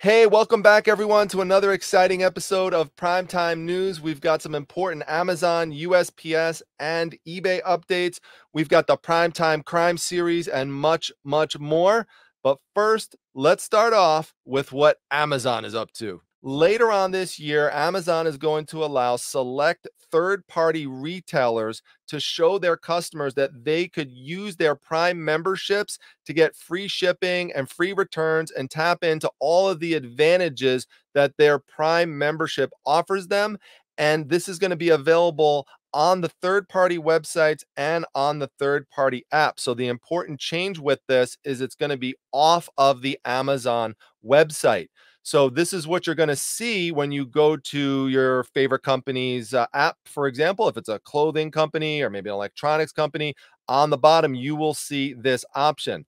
Hey, welcome back, everyone, to another exciting episode of Primetime News. We've got some important Amazon, USPS, and eBay updates. We've got the Primetime Crime series and much, much more. But first, let's start off with what Amazon is up to. Later on this year, Amazon is going to allow select third-party retailers to show their customers that they could use their Prime memberships to get free shipping and free returns and tap into all of the advantages that their Prime membership offers them. And this is going to be available on the third party websites and on the third party app. So, the important change with this is it's going to be off of the Amazon website. So, this is what you're going to see when you go to your favorite company's app. For example, if it's a clothing company or maybe an electronics company, on the bottom, you will see this option.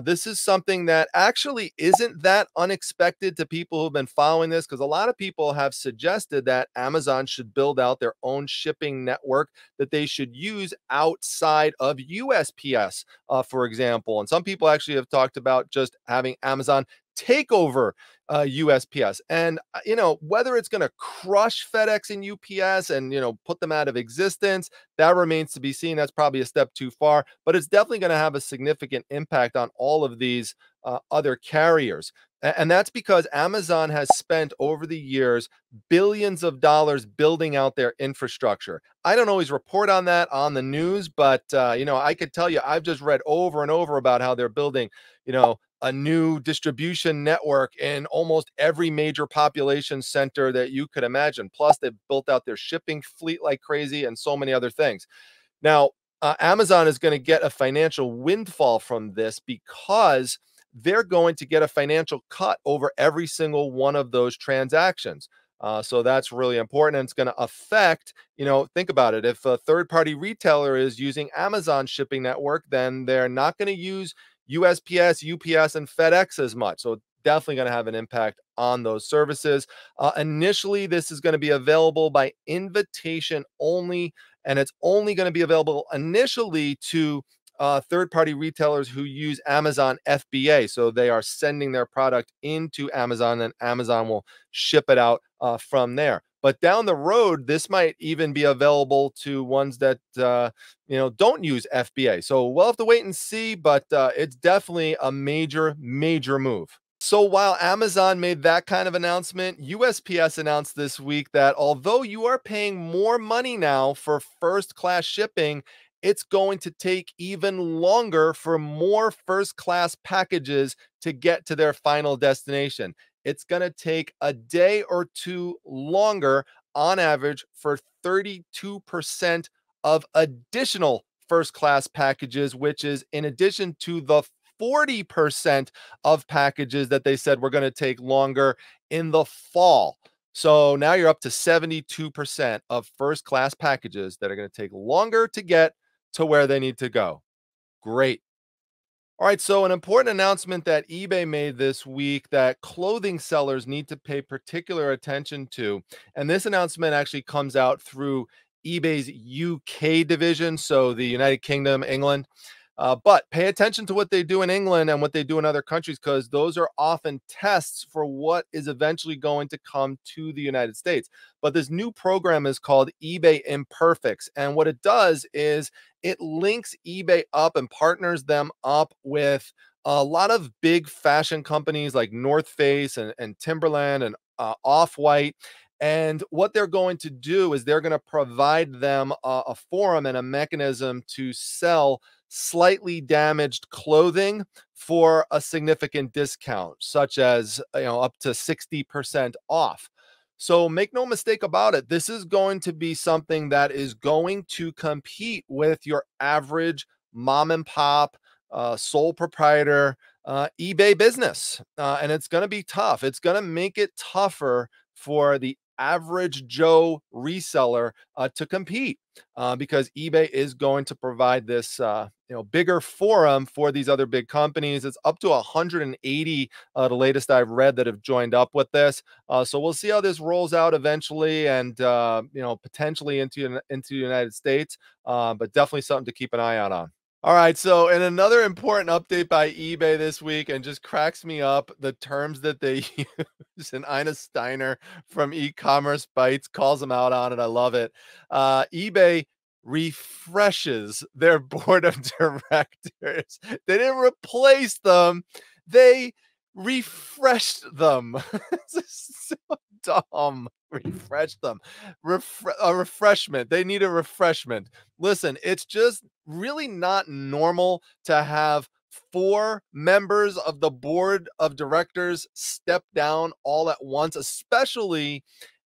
This is something that actually isn't that unexpected to people who've been following this, because a lot of people have suggested that Amazon should build out their own shipping network that they should use outside of USPS, for example. And some people actually have talked about just having Amazon take over USPS. And, whether it's going to crush FedEx and UPS and, put them out of existence, that remains to be seen. That's probably a step too far, but it's definitely going to have a significant impact on all of these other carriers. And that's because Amazon has spent over the years billions of dollars building out their infrastructure. I don't always report on that on the news, but I could tell you, I've just read over and over about how they're building, a new distribution network in almost every major population center that you could imagine. Plus, they've built out their shipping fleet like crazy and so many other things. Now, Amazon is going to get a financial windfall from this because they're going to get a financial cut over every single one of those transactions. So that's really important. And it's going to affect, think about it. If a third party retailer is using Amazon shipping network, then they're not going to use USPS, UPS, and FedEx as much. So definitely going to have an impact on those services. Initially, this is going to be available by invitation only, and it's only going to be available initially to third-party retailers who use Amazon FBA. So they are sending their product into Amazon, and Amazon will ship it out from there. But down the road, this might even be available to ones that don't use FBA. So we'll have to wait and see, but it's definitely a major, major move. So while Amazon made that kind of announcement, USPS announced this week that although you are paying more money now for first class shipping, it's going to take even longer for more first class packages to get to their final destination. It's going to take a day or two longer on average for 32% of additional first class packages, which is in addition to the 40% of packages that they said were going to take longer in the fall. So now you're up to 72% of first class packages that are going to take longer to get to where they need to go. Great. All right, so an important announcement that eBay made this week that clothing sellers need to pay particular attention to. And this announcement actually comes out through eBay's UK division, so the United Kingdom, England. But pay attention to what they do in England and what they do in other countries, because those are often tests for what is eventually going to come to the United States. But this new program is called eBay Imperfects. And what it does is it links eBay up and partners them up with a lot of big fashion companies like North Face and Timberland and Off-White. And what they're going to do is they're going to provide them a forum and a mechanism to sell slightly damaged clothing for a significant discount, such as up to 60% off. So make no mistake about it, this is going to be something that is going to compete with your average mom and pop, sole proprietor, eBay business. And it's going to be tough. It's going to make it tougher for the average Joe reseller to compete because eBay is going to provide this bigger forum for these other big companies. It's up to 180, the latest I've read, that have joined up with this. So we'll see how this rolls out eventually, and potentially into the United States. But definitely something to keep an eye out on. All right, so in another important update by eBay this week, and just cracks me up, the terms that they use, and Ina Steiner from E-commerce Bytes calls them out on it. I love it. eBay refreshes their board of directors. They didn't replace them; they refreshed them. This is so dumb. Refresh them. A refreshment. They need a refreshment. Listen, it's just really not normal to have 4 members of the board of directors step down all at once, especially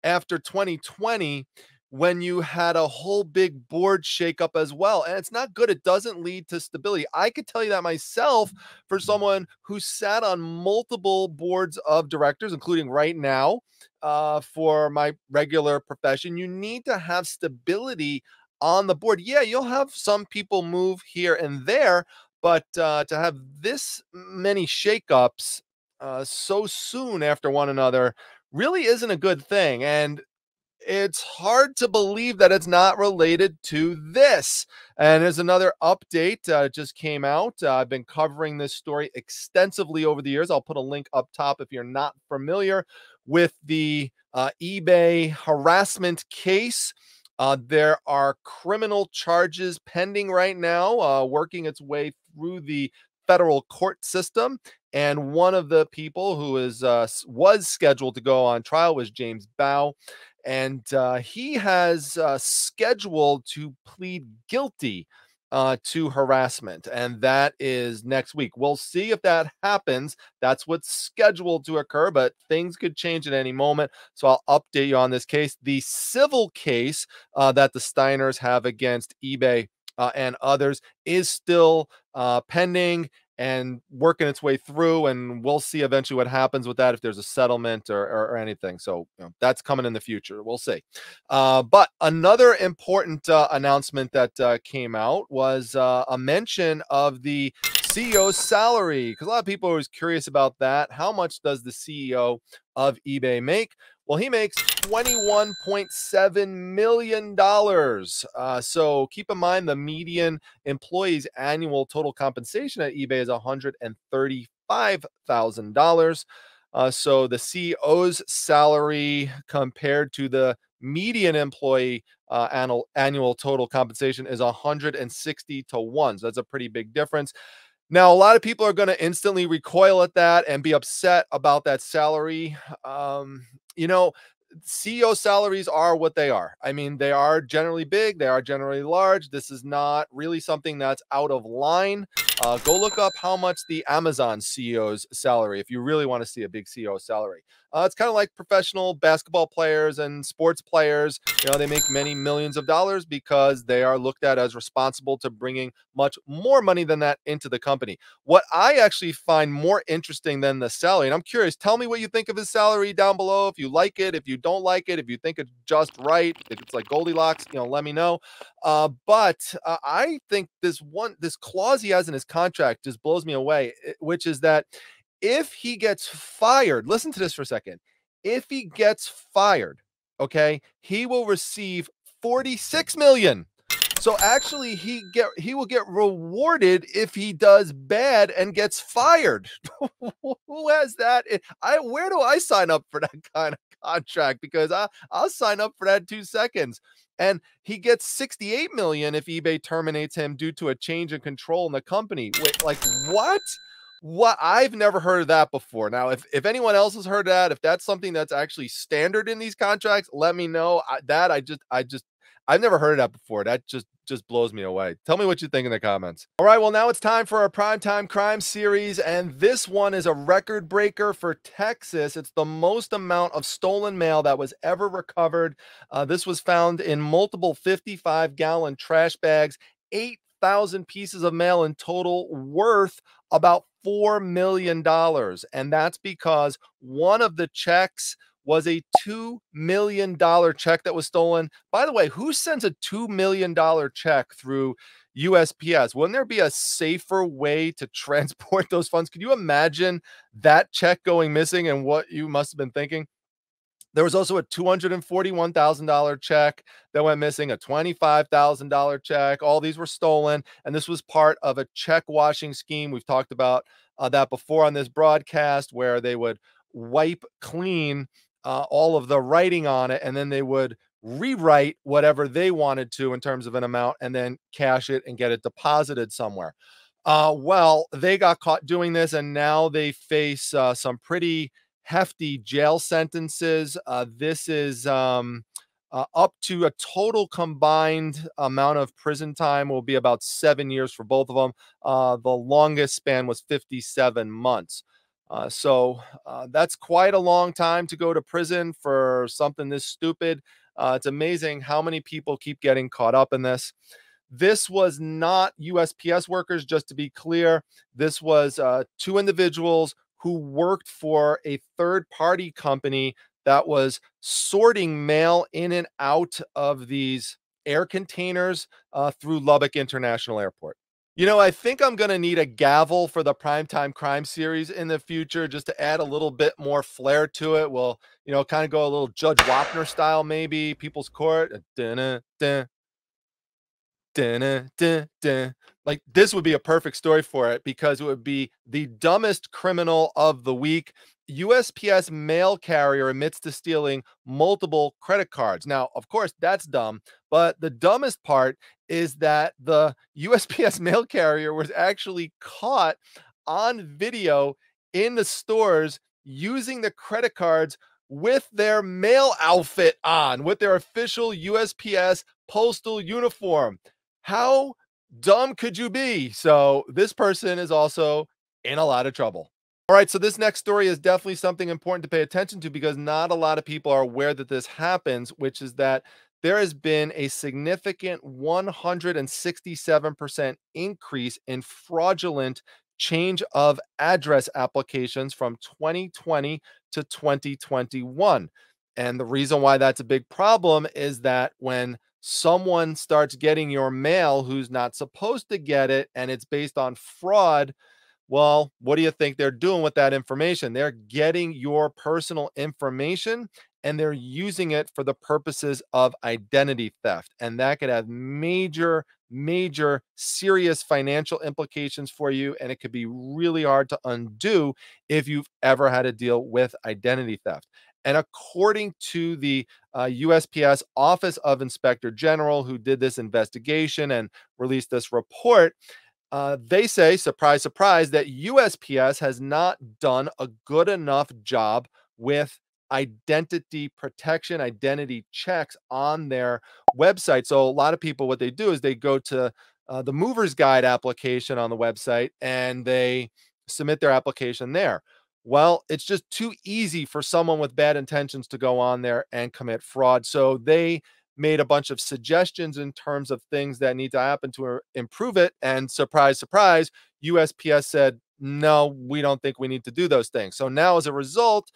after 2020 when you had a whole big board shakeup as well. And it's not good. It doesn't lead to stability. I could tell you that myself for someone who sat on multiple boards of directors, including right now, for my regular profession. You need to have stability on the board. Yeah, you'll have some people move here and there, but to have this many shakeups so soon after one another really isn't a good thing. And it's hard to believe that it's not related to this. And there's another update just came out. I've been covering this story extensively over the years. I'll put a link up top if you're not familiar with the eBay harassment case. There are criminal charges pending right now, working its way through the federal court system. And one of the people who was scheduled to go on trial was James Bow, and he has scheduled to plead guilty to harassment, and that is next week. We'll see if that happens. That's what's scheduled to occur, but things could change at any moment. So I'll update you on this case. The civil case that the Steiners have against eBay and others is still pending and working its way through, and we'll see eventually what happens with that, if there's a settlement or anything. So that's coming in the future. We'll see. But another important announcement that came out was a mention of the CEO's salary, because a lot of people are always curious about that. How much does the CEO of eBay make? Well, he makes $21.7 million. So keep in mind the median employee's annual total compensation at eBay is $135,000. So the CEO's salary compared to the median employee annual total compensation is 160 to 1. So that's a pretty big difference. Now, a lot of people are going to instantly recoil at that and be upset about that salary. You know, CEO salaries are what they are. I mean, they are generally big, they are generally large. This is not really something that's out of line. Go look up how much the Amazon CEO's salary, if you really want to see a big CEO salary. It's kind of like professional basketball players and sports players. They make many millions of dollars because they are looked at as responsible to bringing much more money than that into the company. What I actually find more interesting than the salary, and I'm curious, tell me what you think of his salary down below. If you like it, if you don't like it, if you think it's just right, if it's like Goldilocks, let me know. But I think this clause he has in his contract just blows me away, which is that if he gets fired, listen to this for a second. If he gets fired, okay, he will receive 46 million. So actually he will get rewarded if he does bad and gets fired. Who has that? Where do I sign up for that kind of contract? Because I'll sign up for that in 2 seconds. And he gets 68 million if eBay terminates him due to a change in control in the company. Wait, like what? What? I've never heard of that before. Now, if anyone else has heard that, if that's something that's actually standard in these contracts, let me know. I've never heard of that before. That just blows me away. Tell me what you think in the comments. All right, well, now it's time for our primetime crime series, and this one is a record breaker for Texas. It's the most amount of stolen mail that was ever recovered. This was found in multiple 55-gallon trash bags, 8,000 pieces of mail in total, worth about $4 million. And that's because one of the checks was a $2 million check that was stolen. By the way, who sends a $2 million check through USPS? Wouldn't there be a safer way to transport those funds? Could you imagine that check going missing and what you must have been thinking? There was also a $241,000 check that went missing, a $25,000 check. All these were stolen, and this was part of a check washing scheme. We've talked about that before on this broadcast, where they would wipe clean all of the writing on it, and then they would rewrite whatever they wanted to in terms of an amount, and then cash it and get it deposited somewhere. Well, they got caught doing this, and now they face some pretty hefty jail sentences. This is up to a total combined amount of prison time will be about 7 years for both of them. The longest span was 57 months. That's quite a long time to go to prison for something this stupid. It's amazing how many people keep getting caught up in this. This was not USPS workers, just to be clear. This was two individuals who worked for a third party company that was sorting mail in and out of these air containers through Lubbock International Airport. You know, I think I'm going to need a gavel for the Primetime Crime series in the future just to add a little bit more flair to it. We'll, kind of go a little Judge Wapner style, maybe People's Court. Dun, dun, dun, dun, dun. Like, this would be a perfect story for it because it would be the dumbest criminal of the week. USPS mail carrier admits to stealing multiple credit cards. Now, of course, that's dumb, but the dumbest part is that the USPS mail carrier was actually caught on video in the stores using the credit cards with their mail outfit on, with their official USPS postal uniform. How dumb could you be? So this person is also in a lot of trouble. All right, so this next story is definitely something important to pay attention to because not a lot of people are aware that this happens, which is that there has been a significant 167% increase in fraudulent change of address applications from 2020 to 2021. And the reason why that's a big problem is that when someone starts getting your mail who's not supposed to get it and it's based on fraud, well, what do you think they're doing with that information? They're getting your personal information and they're using it for the purposes of identity theft. And that could have major, major serious financial implications for you. And it could be really hard to undo if you've ever had to deal with identity theft. And according to the USPS Office of Inspector General, who did this investigation and released this report, they say, surprise, surprise, that USPS has not done a good enough job with identity protection, identity checks on their website. So a lot of people, what they do is they go to the mover's guide application on the website and they submit their application there. Well, it's just too easy for someone with bad intentions to go on there and commit fraud. So they made a bunch of suggestions in terms of things that need to happen to improve it. And surprise, surprise, USPS said, no, we don't think we need to do those things. So now as a result,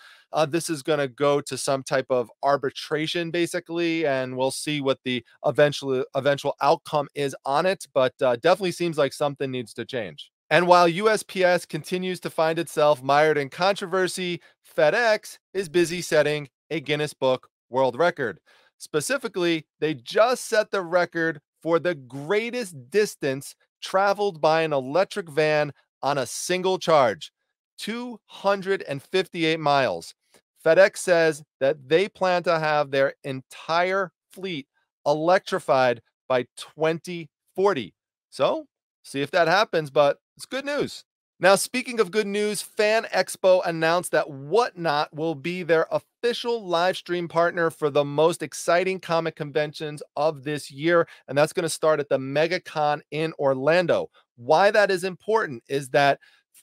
this is going to go to some type of arbitration, basically, and we'll see what the eventual outcome is on it. But definitely seems like something needs to change. And while USPS continues to find itself mired in controversy, FedEx is busy setting a Guinness Book World Record. Specifically, they just set the record for the greatest distance traveled by an electric van on a single charge, 258 miles. FedEx says that they plan to have their entire fleet electrified by 2040. So, see if that happens, but it's good news. Now, speaking of good news, Fan Expo announced that Whatnot will be their official live stream partner for the most exciting comic conventions of this year, and that's going to start at the MegaCon in Orlando. Why that is important is that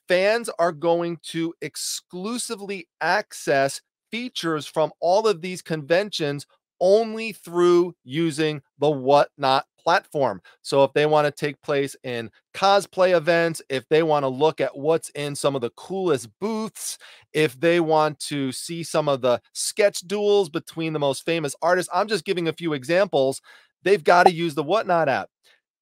fans are going to exclusively access features from all of these conventions only through using the Whatnot platform. So if they want to take place in cosplay events, if they want to look at what's in some of the coolest booths, if they want to see some of the sketch duels between the most famous artists, I'm just giving a few examples, they've got to use the Whatnot app.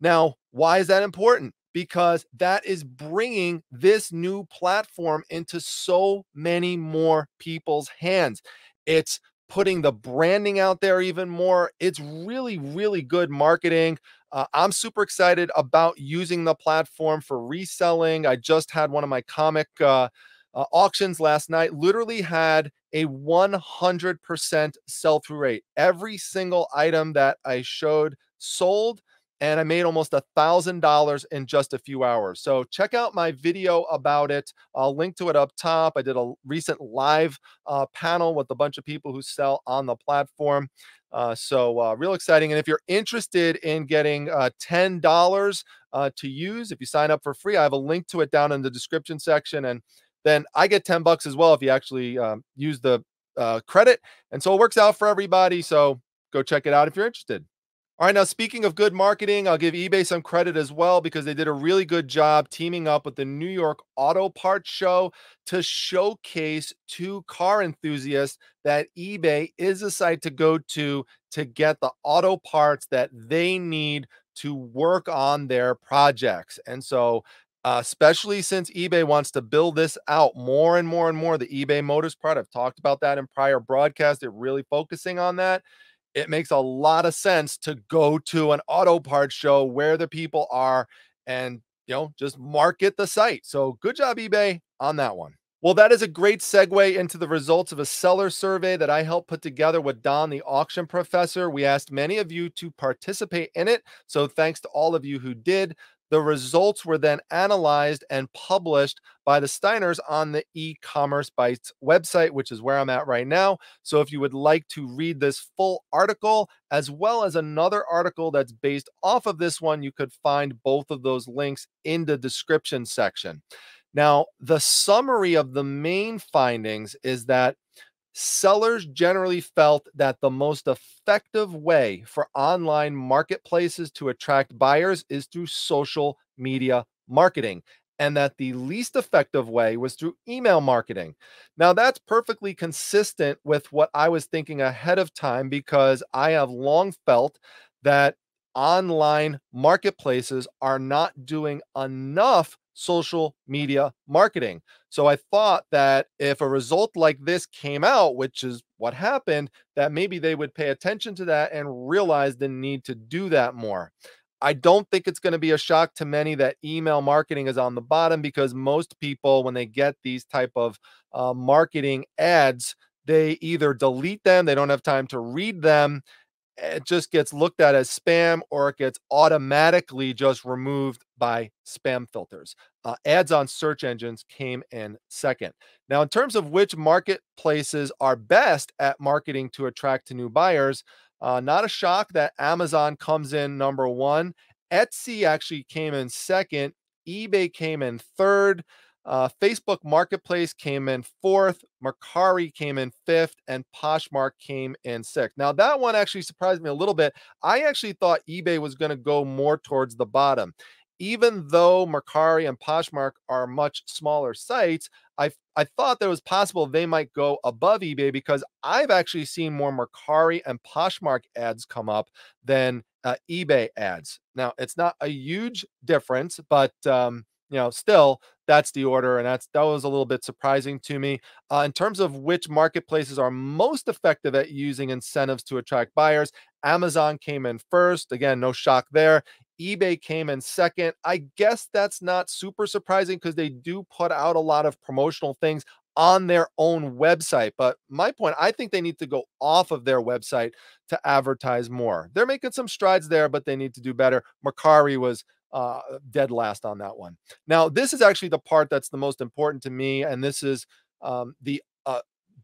Now, why is that important? Because that is bringing this new platform into so many more people's hands. It's putting the branding out there even more. It's really, really good marketing. I'm super excited about using the platform for reselling. I just had one of my comic auctions last night, literally had a 100% sell through rate. Every single item that I showed sold, and I made almost $1,000 in just a few hours. So check out my video about it. I'll link to it up top. I did a recent live panel with a bunch of people who sell on the platform. Real exciting. And if you're interested in getting $10 to use, if you sign up for free, I have a link to it down in the description section. And then I get 10 bucks as well if you actually use the credit. And so it works out for everybody. So go check it out if you're interested. All right, now speaking of good marketing, I'll give eBay some credit as well because they did a really good job teaming up with the New York Auto Parts Show to showcase to car enthusiasts that eBay is a site to go to get the auto parts that they need to work on their projects. And so, especially since eBay wants to build this out more and more and more, the eBay Motors part, I've talked about that in prior broadcasts, they're really focusing on that. It makes a lot of sense to go to an auto parts show where the people are and, just market the site. So good job, eBay, on that one. Well, that is a great segue into the results of a seller survey that I helped put together with Don, the auction professor. We asked many of you to participate in it. So thanks to all of you who did. The results were then analyzed and published by the Steiners on the e-commerce Bytes website, which is where I'm at right now. So if you would like to read this full article, as well as another article that's based off of this one, you could find both of those links in the description section. Now, the summary of the main findings is that sellers generally felt that the most effective way for online marketplaces to attract buyers is through social media marketing, and that the least effective way was through email marketing. Now, that's perfectly consistent with what I was thinking ahead of time because I have long felt that online marketplaces are not doing enough social media marketing. So I thought that if a result like this came out, which is what happened, that maybe they would pay attention to that and realize the need to do that more. I don't think it's going to be a shock to many that email marketing is on the bottom because most people, when they get these type of marketing ads, they either delete them, they don't have time to read them, it just gets looked at as spam or it gets automatically just removed by spam filters. Ads on search engines came in second. Now, in terms of which marketplaces are best at marketing to attract to new buyers, not a shock that Amazon comes in number one. Etsy actually came in second. eBay came in third. Facebook Marketplace came in fourth, Mercari came in fifth, and Poshmark came in sixth. Now, that one actually surprised me a little bit. I actually thought eBay was going to go more towards the bottom. Even though Mercari and Poshmark are much smaller sites, I thought that it was possible they might go above eBay because I've actually seen more Mercari and Poshmark ads come up than eBay ads. Now, it's not a huge difference, but still, that's the order, and that was a little bit surprising to me. In terms of which marketplaces are most effective at using incentives to attract buyers, Amazon came in first. Again, no shock there. eBay came in second. I guess that's not super surprising because they do put out a lot of promotional things on their own website. But my point, I think they need to go off of their website to advertise more. They're making some strides there, but they need to do better. Mercari was dead last on that one. Now, this is actually the part that's the most important to me, and this is the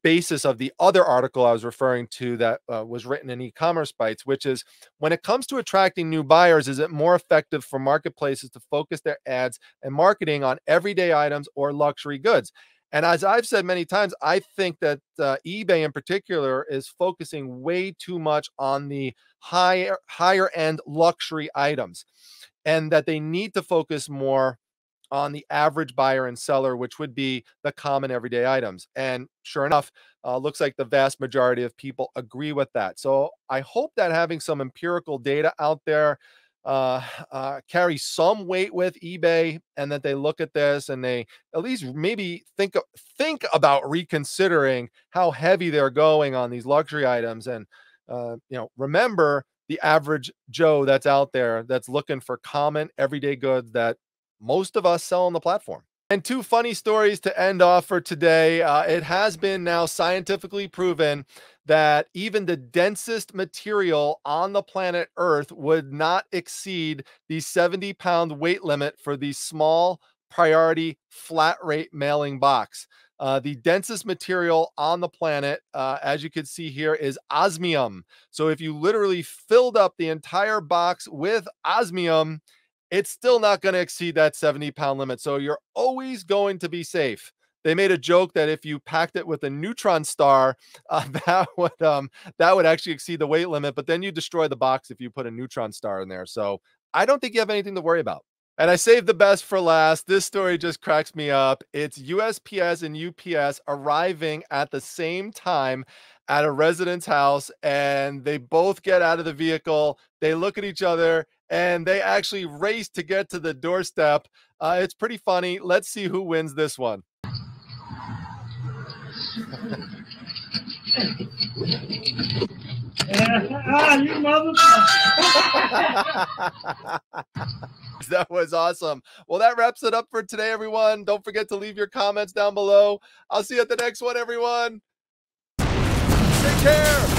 basis of the other article I was referring to that was written in e-commerce Bytes, which is when it comes to attracting new buyers, is it more effective for marketplaces to focus their ads and marketing on everyday items or luxury goods? And as I've said many times, I think that eBay in particular is focusing way too much on the higher end luxury items, and that they need to focus more on the average buyer and seller, which would be the common everyday items. And sure enough, looks like the vast majority of people agree with that. So I hope that having some empirical data out there carry some weight with eBay, and that they look at this and they at least maybe think about reconsidering how heavy they're going on these luxury items. And remember the average Joe that's out there that's looking for common everyday goods that most of us sell on the platform. And two funny stories to end off for today. It has been now scientifically proven that even the densest material on the planet Earth would not exceed the 70-pound weight limit for the small priority flat rate mailing box. The densest material on the planet, as you can see here, is osmium. So if you literally filled up the entire box with osmium, it's still not going to exceed that 70-pound limit. So you're always going to be safe. They made a joke that if you packed it with a neutron star, that would actually exceed the weight limit, but then you destroy the box if you put a neutron star in there. So I don't think you have anything to worry about. And I saved the best for last. This story just cracks me up. It's USPS and UPS arriving at the same time at a resident's house, and they both get out of the vehicle. They look at each other and they actually race to get to the doorstep. It's pretty funny. Let's see who wins this one. You motherfucker. That was awesome. Well, that wraps it up for today, everyone. Don't forget to leave your comments down below. I'll see you at the next one, everyone. Take care.